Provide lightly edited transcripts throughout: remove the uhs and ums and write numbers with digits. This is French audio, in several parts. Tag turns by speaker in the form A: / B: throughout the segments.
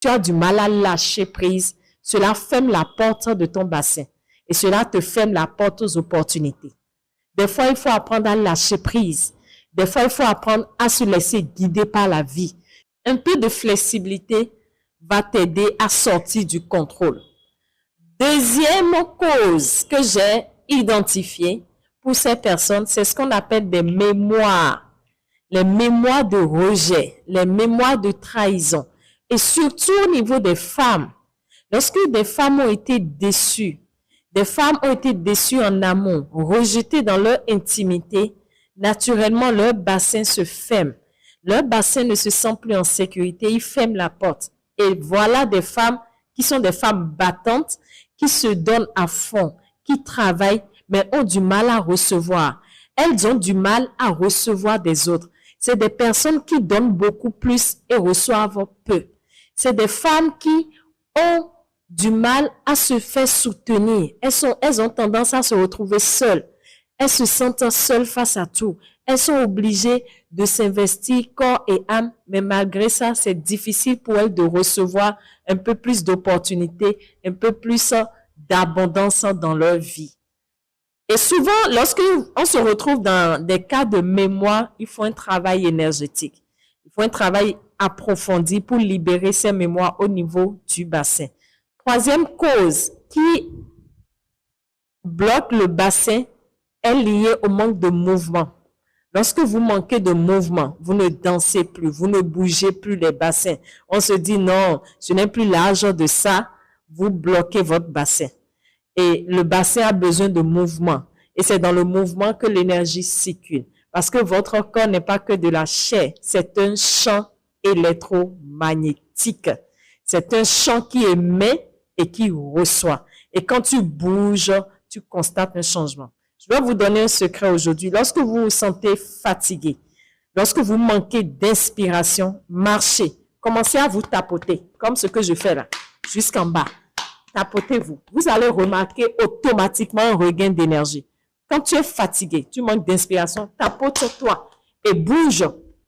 A: tu as du mal à lâcher prise, cela ferme la porte de ton bassin et cela te ferme la porte aux opportunités. Des fois, il faut apprendre à lâcher prise. Des fois, il faut apprendre à se laisser guider par la vie. Un peu de flexibilité va t'aider à sortir du contrôle. Deuxième cause que j'ai identifiée pour ces personnes, c'est ce qu'on appelle des mémoires. Les mémoires de rejet, les mémoires de trahison. Et surtout au niveau des femmes. Lorsque des femmes ont été déçues, des femmes ont été déçues en amont, rejetées dans leur intimité, naturellement leur bassin se ferme. Leur bassin ne se sent plus en sécurité, il ferme la porte. Et voilà des femmes qui sont des femmes battantes, qui se donnent à fond, qui travaillent, mais ont du mal à recevoir. Elles ont du mal à recevoir des autres. C'est des personnes qui donnent beaucoup plus et reçoivent peu. C'est des femmes qui ont du mal à se faire soutenir. Elles ont tendance à se retrouver seules. Elles se sentent seules face à tout. Elles sont obligées de s'investir corps et âme, mais malgré ça, c'est difficile pour elles de recevoir un peu plus d'opportunités, un peu plus d'abondance dans leur vie. Et souvent, lorsqu'on se retrouve dans des cas de mémoire, il faut un travail énergétique. Il faut un travail approfondi pour libérer ces mémoires au niveau du bassin. Troisième cause qui bloque le bassin est liée au manque de mouvement. Lorsque vous manquez de mouvement, vous ne dansez plus, vous ne bougez plus les bassins. On se dit non, ce n'est plus l'âge de ça, vous bloquez votre bassin. Et le bassin a besoin de mouvement. Et c'est dans le mouvement que l'énergie circule. Parce que votre corps n'est pas que de la chair, c'est un champ électromagnétique. C'est un champ qui émet et qui reçoit. Et quand tu bouges, tu constates un changement. Je vais vous donner un secret aujourd'hui. Lorsque vous vous sentez fatigué, lorsque vous manquez d'inspiration, marchez. Commencez à vous tapoter, comme ce que je fais là, jusqu'en bas. Tapotez-vous. Vous allez remarquer automatiquement un regain d'énergie. Quand tu es fatigué, tu manques d'inspiration, tapote-toi et bouge.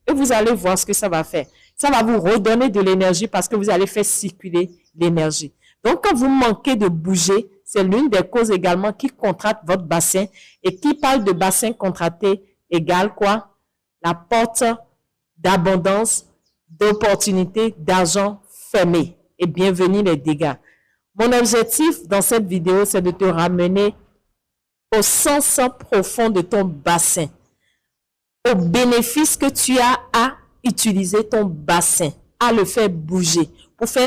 A: Et vous allez voir ce que ça va faire. Ça va vous redonner de l'énergie parce que vous allez faire circuler l'énergie. Donc, quand vous manquez de bouger, c'est l'une des causes également qui contracte votre bassin. Et qui parle de bassin contracté égale quoi? La porte d'abondance, d'opportunité, d'argent fermée. Et bienvenue les dégâts. Mon objectif dans cette vidéo, c'est de te ramener au sens profond de ton bassin, au bénéfice que tu as à utiliser ton bassin, à le faire bouger, pour faire